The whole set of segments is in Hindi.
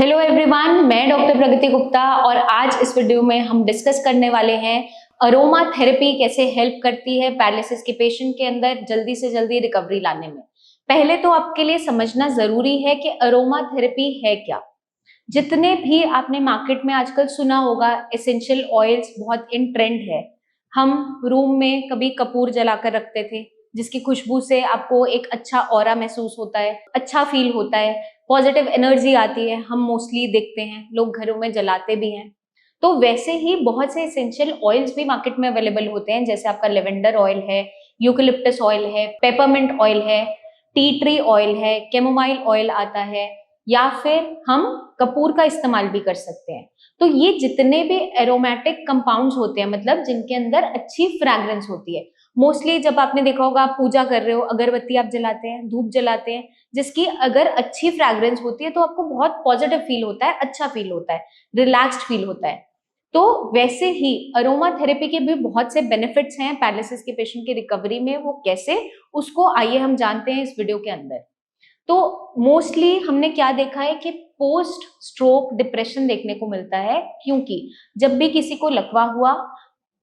हेलो एवरीवन, मैं डॉक्टर प्रगति गुप्ता और आज इस वीडियो में हम डिस्कस करने वाले हैं अरोमा थेरेपी कैसे हेल्प करती है पैरालिसिस के पेशेंट के अंदर जल्दी से जल्दी रिकवरी लाने में। पहले तो आपके लिए समझना जरूरी है कि अरोमा थेरेपी है क्या। जितने भी आपने मार्केट में आजकल सुना होगा, एसेंशियल ऑयल्स बहुत इन ट्रेंड है। हम रूम में कभी कपूर जलाकर रखते थे जिसकी खुशबू से आपको एक अच्छा ऑरा महसूस होता है, अच्छा फील होता है, पॉजिटिव एनर्जी आती है। हम मोस्टली देखते हैं लोग घरों में जलाते भी हैं। तो वैसे ही बहुत से एसेंशियल ऑयल्स भी मार्केट में अवेलेबल होते हैं, जैसे आपका लेवेंडर ऑयल है, यूकलिप्टस ऑयल है, पेपरमिंट ऑयल है, टी ट्री ऑयल है, कैमोमाइल ऑयल आता है, या फिर हम कपूर का इस्तेमाल भी कर सकते हैं। तो ये जितने भी एरोमेटिक कंपाउंड्स होते हैं, मतलब जिनके अंदर अच्छी फ्रैग्रेंस होती है, मोस्टली जब आपने देखा होगा आप पूजा कर रहे हो, अगरबत्ती आप जलाते हैं, धूप जलाते हैं, जिसकी अगर अच्छी फ्रैग्रेंस होती है तो आपको बहुत पॉजिटिव फील होता है, अच्छा फील होता है, रिलैक्स्ड फील होता है। तो वैसे ही अरोमा थेरेपी के भी बहुत से बेनिफिट्स हैं पैरालिसिस के पेशेंट की रिकवरी में। वो कैसे, उसको आइए हम जानते हैं इस वीडियो के अंदर। तो मोस्टली हमने क्या देखा है कि पोस्ट स्ट्रोक डिप्रेशन देखने को मिलता है, क्योंकि जब भी किसी को लकवा हुआ,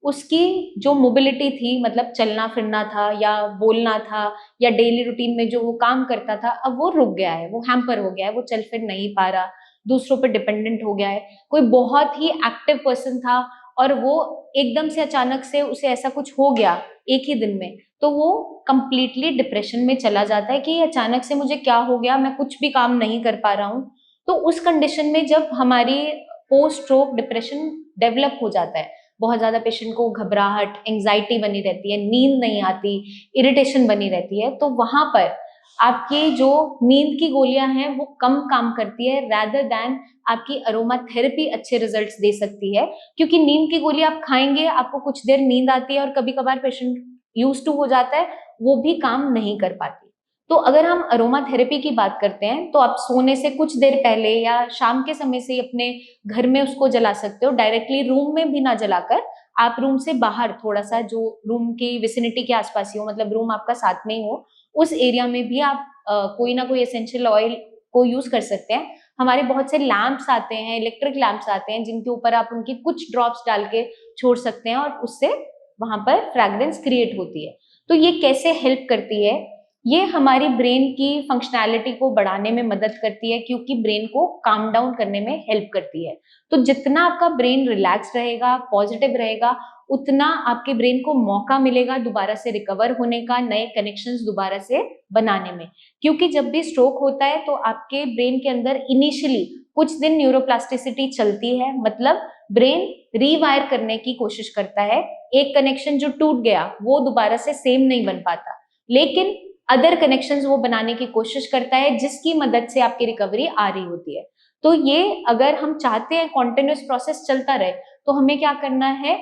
उसकी जो मोबिलिटी थी, मतलब चलना फिरना था या बोलना था या डेली रूटीन में जो वो काम करता था, अब वो रुक गया है, वो हैम्पर हो गया है, वो चल फिर नहीं पा रहा, दूसरों पर डिपेंडेंट हो गया है। कोई बहुत ही एक्टिव पर्सन था और वो एकदम से अचानक से उसे ऐसा कुछ हो गया एक ही दिन में, तो वो कंप्लीटली डिप्रेशन में चला जाता है कि ये अचानक से मुझे क्या हो गया, मैं कुछ भी काम नहीं कर पा रहा हूँ। तो उस कंडीशन में जब हमारी पोस्ट स्ट्रोक डिप्रेशन डेवलप हो जाता है, बहुत ज्यादा पेशेंट को घबराहट, एंजाइटी बनी रहती है, नींद नहीं आती, इरिटेशन बनी रहती है, तो वहां पर आपकी जो नींद की गोलियां हैं वो कम काम करती है, रैदर दैन आपकी अरोमा थेरेपी अच्छे रिजल्ट्स दे सकती है। क्योंकि नींद की गोली आप खाएंगे, आपको कुछ देर नींद आती है और कभी कभार पेशेंट यूज टू हो जाता है, वो भी काम नहीं कर पाती। तो अगर हम अरोमा थेरेपी की बात करते हैं तो आप सोने से कुछ देर पहले या शाम के समय से अपने घर में उसको जला सकते हो, डायरेक्टली रूम में भी ना जलाकर आप रूम से बाहर थोड़ा सा, जो रूम की विसिनिटी के आसपास ही हो, मतलब रूम आपका साथ में ही हो, उस एरिया में भी आप कोई ना कोई एसेंशियल ऑयल को यूज कर सकते हैं। हमारे बहुत से लैंप्स आते हैं, इलेक्ट्रिक लैंप्स आते हैं, जिनके ऊपर आप उनकी कुछ ड्रॉप्स डाल के छोड़ सकते हैं और उससे वहां पर फ्रैग्रेंस क्रिएट होती है। तो ये कैसे हेल्प करती है? ये हमारी ब्रेन की फंक्शनैलिटी को बढ़ाने में मदद करती है, क्योंकि ब्रेन को काम डाउन करने में हेल्प करती है। तो जितना आपका ब्रेन रिलैक्स रहेगा, पॉजिटिव रहेगा, उतना आपके ब्रेन को मौका मिलेगा दोबारा से रिकवर होने का, नए कनेक्शंस दोबारा से बनाने में। क्योंकि जब भी स्ट्रोक होता है तो आपके ब्रेन के अंदर इनिशियली कुछ दिन न्यूरोप्लास्टिसिटी चलती है, मतलब ब्रेन रीवायर करने की कोशिश करता है। एक कनेक्शन जो टूट गया वो दोबारा से सेम नहीं बन पाता, लेकिन अदर कनेक्शंस वो बनाने की कोशिश करता है, जिसकी मदद से आपकी रिकवरी आ रही होती है। तो ये अगर हम चाहते हैं कॉन्टिन्यूस प्रोसेस चलता रहे, तो हमें क्या करना है?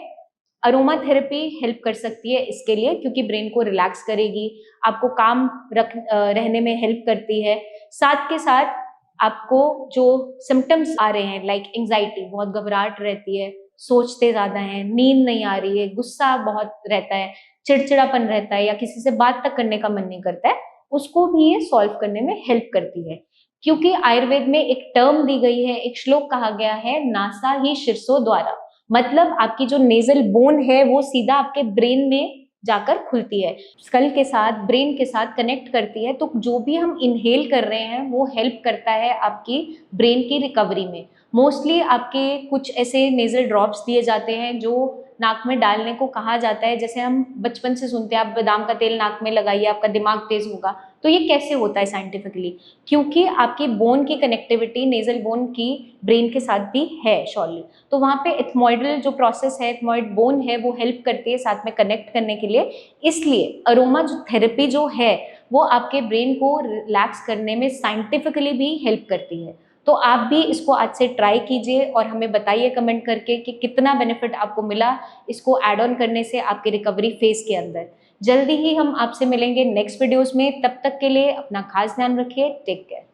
अरोमा थेरेपी हेल्प कर सकती है इसके लिए, क्योंकि ब्रेन को रिलैक्स करेगी, आपको काम रहने में हेल्प करती है। साथ के साथ आपको जो सिम्टम्स आ रहे हैं, लाइक एंजाइटी, बहुत घबराहट रहती है, सोचते ज्यादा हैं, नींद नहीं आ रही है, गुस्सा बहुत रहता है, चिड़चिड़ापन रहता है, या किसी से बात तक करने का मन नहीं करता है, उसको भी ये सॉल्व करने में हेल्प करती है। क्योंकि आयुर्वेद में एक टर्म दी गई है, एक श्लोक कहा गया है, नासा ही शिरसो द्वारा, मतलब आपकी जो नेजल बोन है वो सीधा आपके ब्रेन में जाकर खुलती है, स्कल के साथ, ब्रेन के साथ कनेक्ट करती है। तो जो भी हम इनहेल कर रहे हैं वो हेल्प करता है आपकी ब्रेन की रिकवरी में। मोस्टली आपके कुछ ऐसे नेजल ड्रॉप्स दिए जाते हैं जो नाक में डालने को कहा जाता है। जैसे हम बचपन से सुनते हैं, आप बादाम का तेल नाक में लगाइए, आपका दिमाग तेज होगा। तो ये कैसे होता है साइंटिफिकली? क्योंकि आपकी बोन की कनेक्टिविटी नेजल बोन की ब्रेन के साथ भी है शॉर्टली, तो वहाँ पे एथमॉइडल जो प्रोसेस है, एथमॉइड बोन है, वो हेल्प करती है साथ में कनेक्ट करने के लिए। इसलिए अरोमा जो थेरेपी जो है वो आपके ब्रेन को रिलैक्स करने में साइंटिफिकली भी हेल्प करती है। तो आप भी इसको आज से ट्राई कीजिए और हमें बताइए कमेंट करके कि कितना बेनिफिट आपको मिला इसको ऐड ऑन करने से आपके रिकवरी फेज के अंदर। जल्दी ही हम आपसे मिलेंगे नेक्स्ट वीडियोस में, तब तक के लिए अपना खास ध्यान रखिए। Take care.